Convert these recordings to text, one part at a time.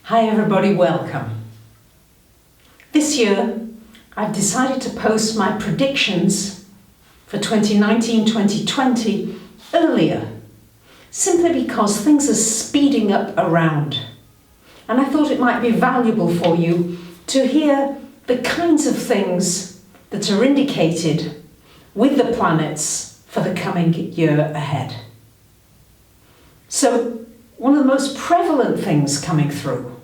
Hi everybody, welcome. This year I've decided to post my predictions for 2019-2020 earlier, simply because things are speeding up around. And I thought it might be valuable for you to hear the kinds of things that are indicated with the planets for the coming year ahead. So, one of the most prevalent things coming through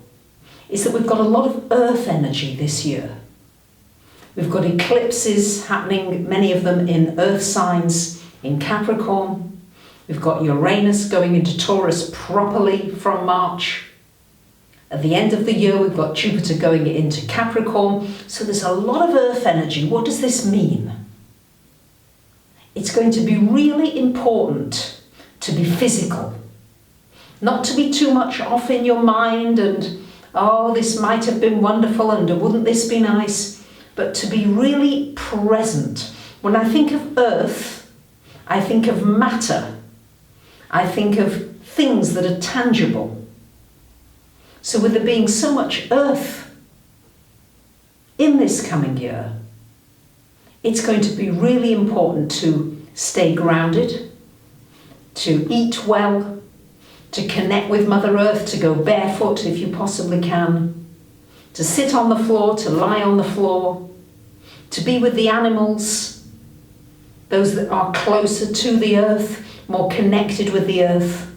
is that we've got a lot of earth energy this year. We've got eclipses happening, many of them in earth signs in Capricorn. We've got Uranus going into Taurus properly from March. At the end of the year, we've got Jupiter going into Capricorn. So there's a lot of earth energy. What does this mean? It's going to be really important to be physical. Not to be too much off in your mind and, oh, this might have been wonderful and wouldn't this be nice? But to be really present. When I think of earth, I think of matter. I think of things that are tangible. So with there being so much earth in this coming year, it's going to be really important to stay grounded, to eat well, to connect with Mother Earth, to go barefoot if you possibly can, to sit on the floor, to lie on the floor, to be with the animals, those that are closer to the earth, more connected with the earth.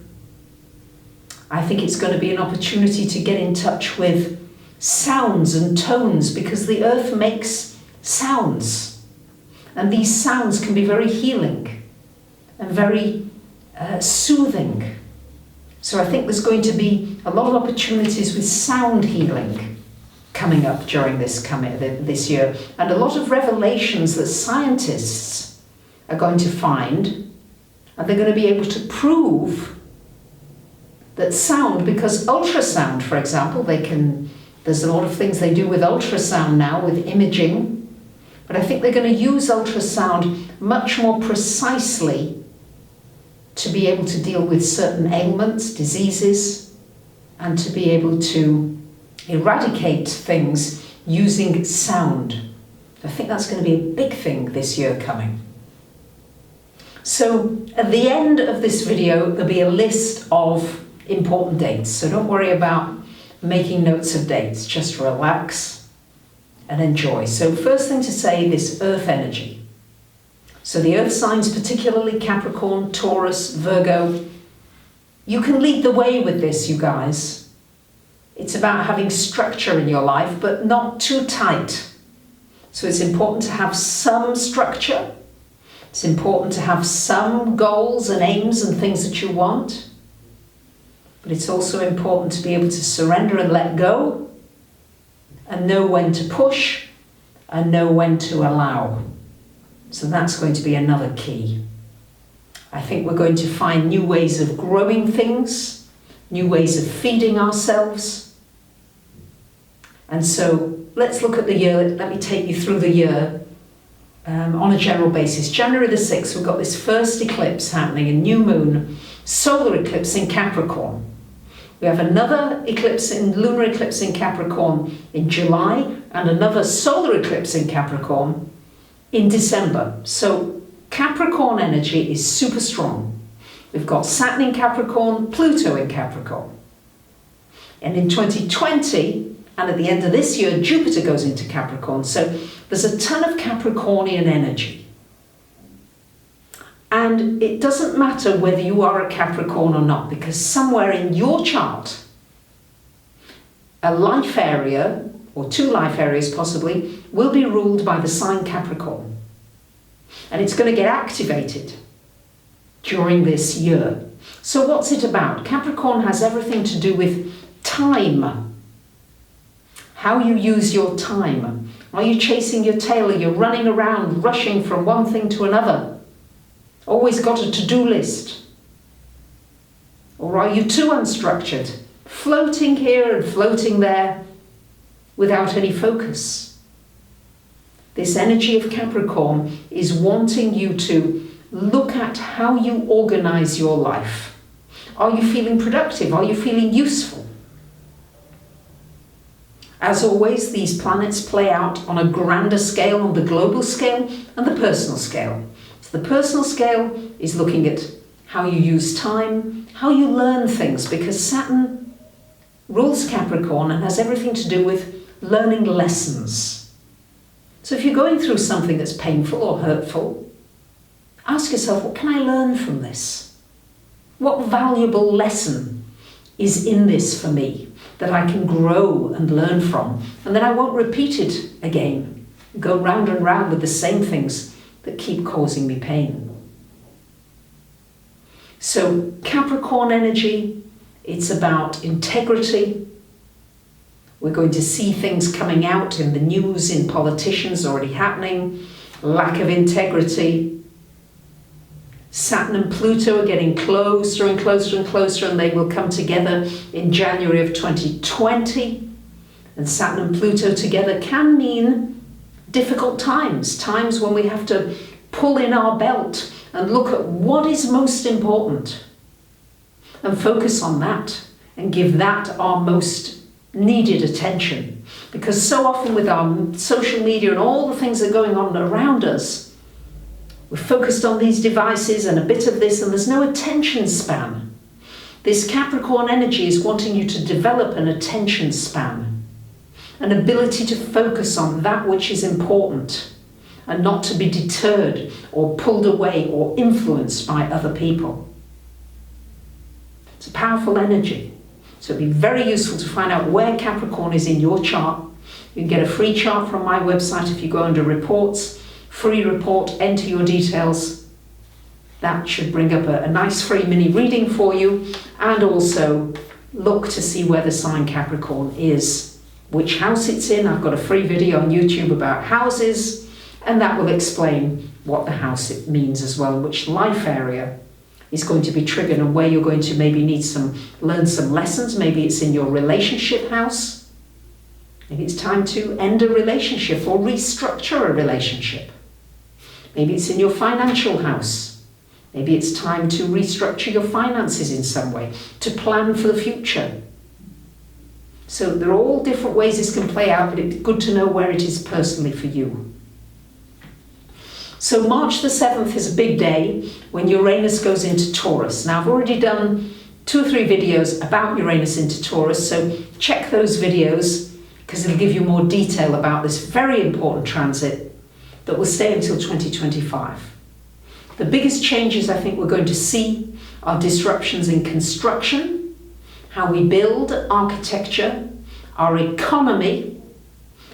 I think it's going to be an opportunity to get in touch with sounds and tones, because the earth makes sounds. And these sounds can be very healing and very soothing. So I think there's going to be a lot of opportunities with sound healing coming up during this year, and a lot of revelations that scientists are going to find, and they're going to be able to prove that sound, because ultrasound, for example, there's a lot of things they do with ultrasound now, with imaging, but I think they're going to use ultrasound much more precisely to be able to deal with certain ailments, diseases, and to be able to eradicate things using sound. I think that's going to be a big thing this year coming. So at the end of this video, there'll be a list of important dates. So don't worry about making notes of dates, just relax and enjoy. So first thing to say, this earth energy. So the earth signs, particularly Capricorn, Taurus, Virgo, you can lead the way with this, you guys. It's about having structure in your life, but not too tight. So it's important to have some structure. It's important to have some goals and aims and things that you want. But it's also important to be able to surrender and let go, and know when to push and know when to allow. So that's going to be another key. I think we're going to find new ways of growing things, new ways of feeding ourselves. And so let's look at the year. Let me take you through the year on a general basis. January the 6th, we've got this first eclipse happening, a new moon, solar eclipse in Capricorn. We have another lunar eclipse in Capricorn in July, and another solar eclipse in Capricorn in December. So Capricorn energy is super strong. We've got Saturn in Capricorn, Pluto in Capricorn. And in 2020, and at the end of this year, Jupiter goes into Capricorn. So there's a ton of Capricornian energy. And it doesn't matter whether you are a Capricorn or not, because somewhere in your chart, a life area, or two life areas possibly, will be ruled by the sign Capricorn. And it's going to get activated during this year. So what's it about? Capricorn has everything to do with time. How you use your time. Are you chasing your tail? Are you running around, rushing from one thing to another? Always got a to-do list? Or are you too unstructured, floating here and floating there without any focus? This energy of Capricorn is wanting you to look at how you organize your life. Are you feeling productive? Are you feeling useful? As always, these planets play out on a grander scale, on the global scale and the personal scale. So the personal scale is looking at how you use time, how you learn things, because Saturn rules Capricorn and has everything to do with learning lessons. So if you're going through something that's painful or hurtful, ask yourself, what can I learn from this? What valuable lesson is in this for me that I can grow and learn from? And then I won't repeat it again, go round and round with the same things that keep causing me pain. So Capricorn energy, it's about integrity. We're going to see things coming out in the news, in politicians already happening, lack of integrity. Saturn and Pluto are getting closer and closer and closer, and they will come together in January of 2020. And Saturn and Pluto together can mean difficult times, times when we have to pull in our belt and look at what is most important and focus on that and give that our most needed attention. Because so often with our social media and all the things that are going on around us, we're focused on these devices and a bit of this, and there's no attention span. This Capricorn energy is wanting you to develop an attention span, an ability to focus on that which is important and not to be deterred or pulled away or influenced by other people. It's a powerful energy. So it'd be very useful to find out where Capricorn is in your chart. You can get a free chart from my website if you go under reports, free report, enter your details. That should bring up a nice free mini reading for you, and also look to see where the sign Capricorn is, which house it's in. I've got a free video on YouTube about houses, and that will explain what the house it means as well, which life area is going to be triggered and where you're going to maybe need learn some lessons. Maybe it's in your relationship house. Maybe it's time to end a relationship or restructure a relationship. Maybe it's in your financial house. Maybe it's time to restructure your finances in some way, to plan for the future. So there are all different ways this can play out, but it's good to know where it is personally for you. So March the 7th is a big day when Uranus goes into Taurus. Now I've already done 2 or 3 videos about Uranus into Taurus, so check those videos because it'll give you more detail about this very important transit that will stay until 2025. The biggest changes I think we're going to see are disruptions in construction, how we build architecture, our economy,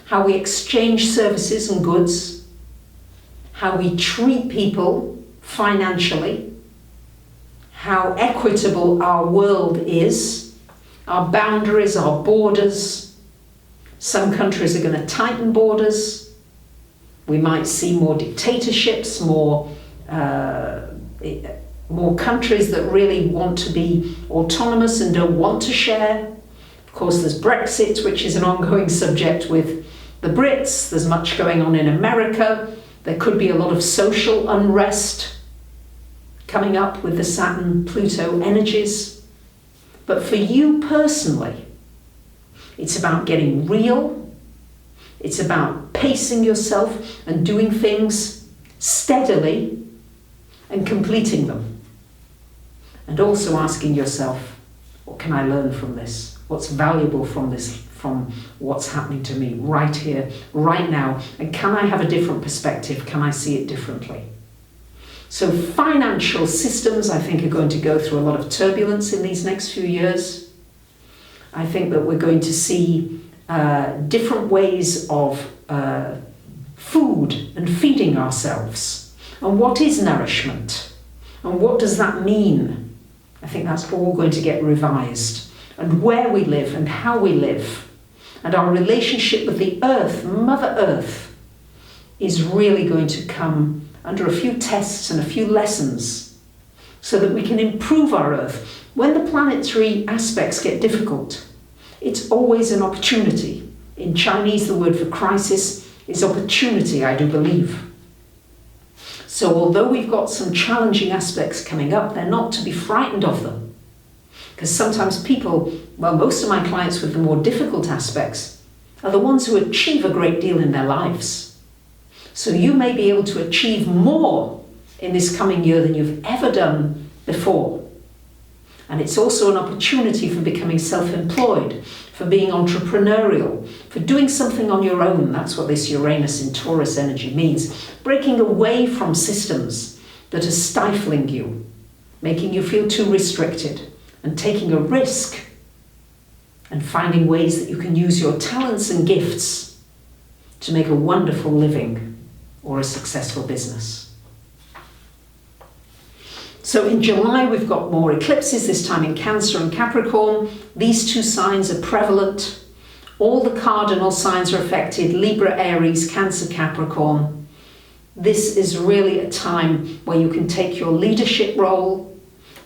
how we exchange services and goods, how we treat people financially, how equitable our world is, our boundaries, our borders. Some countries are going to tighten borders. We might see more dictatorships, more countries that really want to be autonomous and don't want to share. Of course, there's Brexit, which is an ongoing subject with the Brits. There's much going on in America. There could be a lot of social unrest coming up with the Saturn-Pluto energies. But for you personally, it's about getting real. It's about pacing yourself and doing things steadily and completing them. And also asking yourself, what can I learn from this? What's valuable from this, from what's happening to me right here, right now? And can I have a different perspective? Can I see it differently? So financial systems, I think, are going to go through a lot of turbulence in these next few years. I think that we're going to see different ways of food and feeding ourselves. And what is nourishment? And what does that mean? I think that's all going to get revised. And where we live and how we live. And our relationship with the earth, Mother Earth, is really going to come under a few tests and a few lessons so that we can improve our earth. When the planetary aspects get difficult, it's always an opportunity. In Chinese, the word for crisis is opportunity, I do believe. So although we've got some challenging aspects coming up, they're not to be frightened of them. Because sometimes people, well, most of my clients with the more difficult aspects are the ones who achieve a great deal in their lives. So you may be able to achieve more in this coming year than you've ever done before. And it's also an opportunity for becoming self-employed, for being entrepreneurial, for doing something on your own. That's what this Uranus in Taurus energy means. Breaking away from systems that are stifling you, making you feel too restricted, and taking a risk and finding ways that you can use your talents and gifts to make a wonderful living or a successful business. So in July, we've got more eclipses, this time in Cancer and Capricorn. These two signs are prevalent. All the cardinal signs are affected: Libra, Aries, Cancer, Capricorn. This is really a time where you can take your leadership role,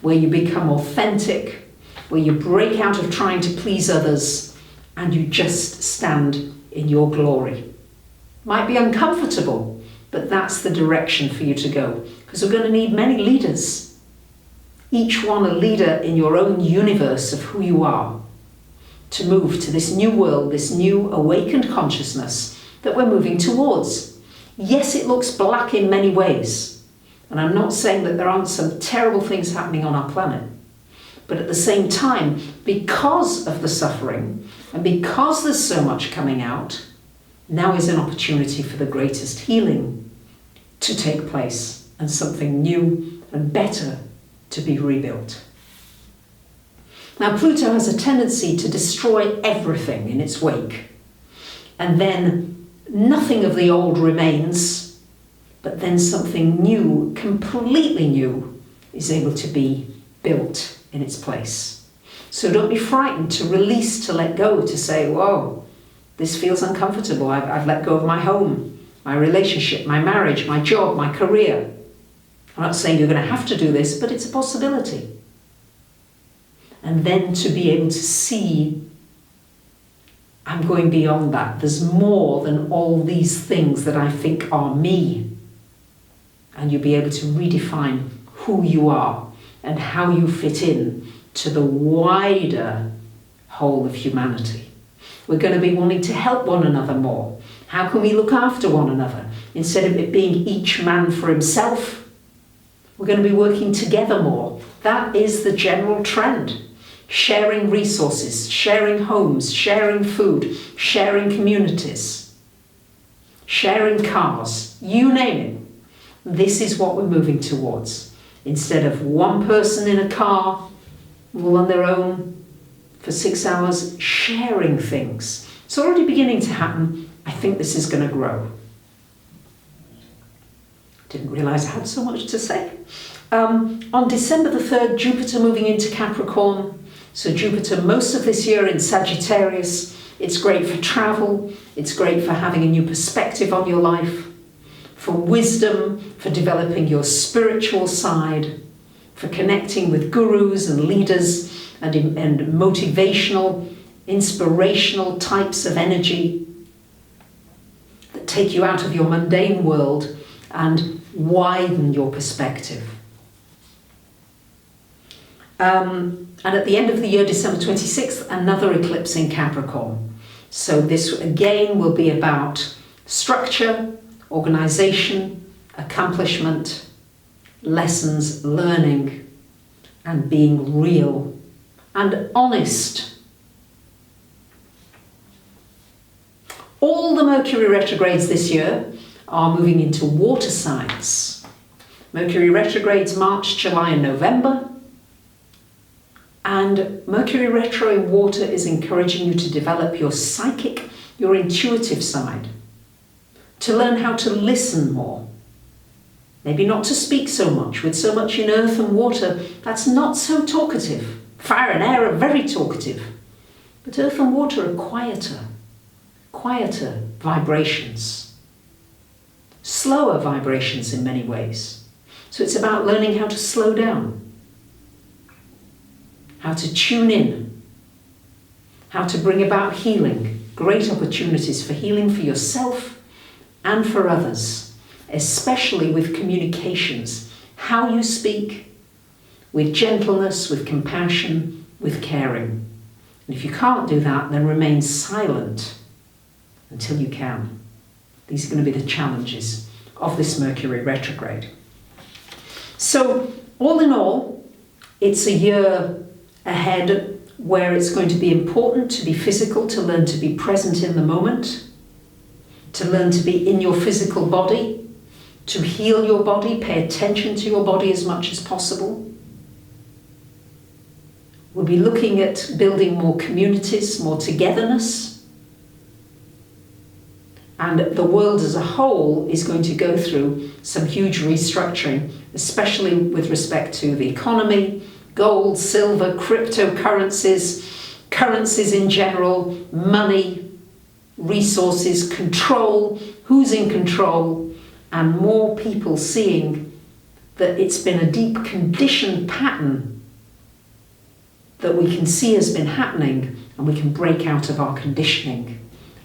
where you become authentic, where you break out of trying to please others, and you just stand in your glory. Might be uncomfortable, but that's the direction for you to go, because we're going to need many leaders. Each one a leader in your own universe of who you are, to move to this new world, this new awakened consciousness that we're moving towards. Yes, it looks black in many ways, and I'm not saying that there aren't some terrible things happening on our planet, but at the same time, because of the suffering and because there's so much coming out, now is an opportunity for the greatest healing to take place and something new and better to be rebuilt. Now, Pluto has a tendency to destroy everything in its wake, and then nothing of the old remains, but then something new, completely new, is able to be built in its place. So don't be frightened to release, to let go, to say, whoa, this feels uncomfortable. I've let go of my home, my relationship, my marriage, my job, my career. I'm not saying you're going to have to do this, but it's a possibility. And then to be able to see, I'm going beyond that. There's more than all these things that I think are me. And you'll be able to redefine who you are and how you fit in to the wider whole of humanity. We're going to be wanting to help one another more. How can we look after one another? Instead of it being each man for himself, we're going to be working together more. That is the general trend. Sharing resources, sharing homes, sharing food, sharing communities, sharing cars, you name it. This is what we're moving towards. Instead of one person in a car, all on their own for 6 hours, sharing things. It's already beginning to happen. I think this is going to grow. Didn't realise I had so much to say. On December the 3rd, Jupiter moving into Capricorn. So Jupiter most of this year in Sagittarius. It's great for travel. It's great for having a new perspective on your life, for wisdom, for developing your spiritual side, for connecting with gurus and leaders and motivational, inspirational types of energy that take you out of your mundane world and widen your perspective. And at the end of the year, December 26th, another eclipse in Capricorn. So this again will be about structure, organization, accomplishment, lessons, learning, and being real and honest. All the Mercury retrogrades this year are moving into water signs. Mercury retrogrades March, July and November. And Mercury retro in water is encouraging you to develop your psychic, your intuitive side, to learn how to listen more. Maybe not to speak so much. With so much in earth and water, that's not so talkative. Fire and air are very talkative. But earth and water are quieter vibrations. Slower vibrations in many ways. So it's about learning how to slow down, how to tune in, how to bring about healing, great opportunities for healing for yourself and for others, especially with communications, how you speak, with gentleness, with compassion, with caring. And if you can't do that, then remain silent until you can. These are going to be the challenges of this Mercury retrograde. So, all in all, it's a year ahead where it's going to be important to be physical, to learn to be present in the moment, to learn to be in your physical body, to heal your body, pay attention to your body as much as possible. We'll be looking at building more communities, more togetherness. And the world as a whole is going to go through some huge restructuring, especially with respect to the economy, gold, silver, cryptocurrencies, currencies in general, money, resources, control, who's in control, and more people seeing that it's been a deep conditioned pattern that we can see has been happening, and we can break out of our conditioning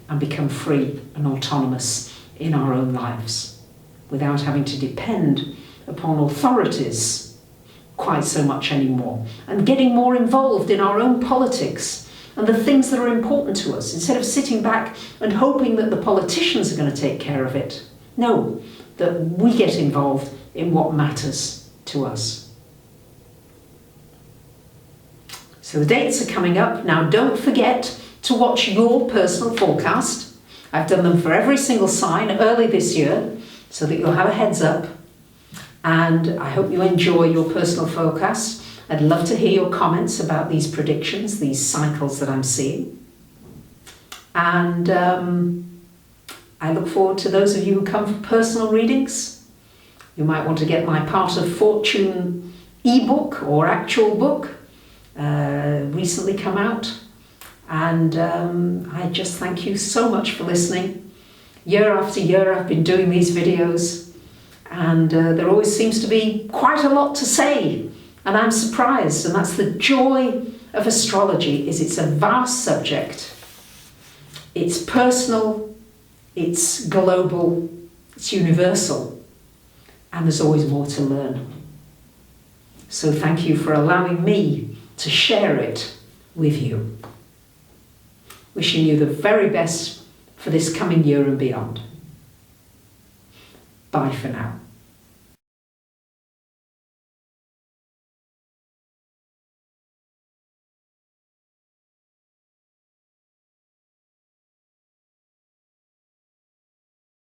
and become free and autonomous in our own lives without having to depend upon authorities quite so much anymore, and getting more involved in our own politics and the things that are important to us, instead of sitting back and hoping that the politicians are going to take care of it. No, that we get involved in what matters to us. So the dates are coming up. Now don't forget to watch your personal forecast. I've done them for every single sign early this year so that you'll have a heads up. And I hope you enjoy your personal forecast. I'd love to hear your comments about these predictions, these cycles that I'm seeing. And I look forward to those of you who come for personal readings. You might want to get my Part of Fortune ebook or actual book, recently come out. And I just thank you so much for listening. Year after year I've been doing these videos, and there always seems to be quite a lot to say, and I'm surprised. And that's the joy of astrology, is it's a vast subject. It's personal, it's global, it's universal, and there's always more to learn. So thank you for allowing me to share it with you. Wishing you the very best for this coming year and beyond. Bye for now.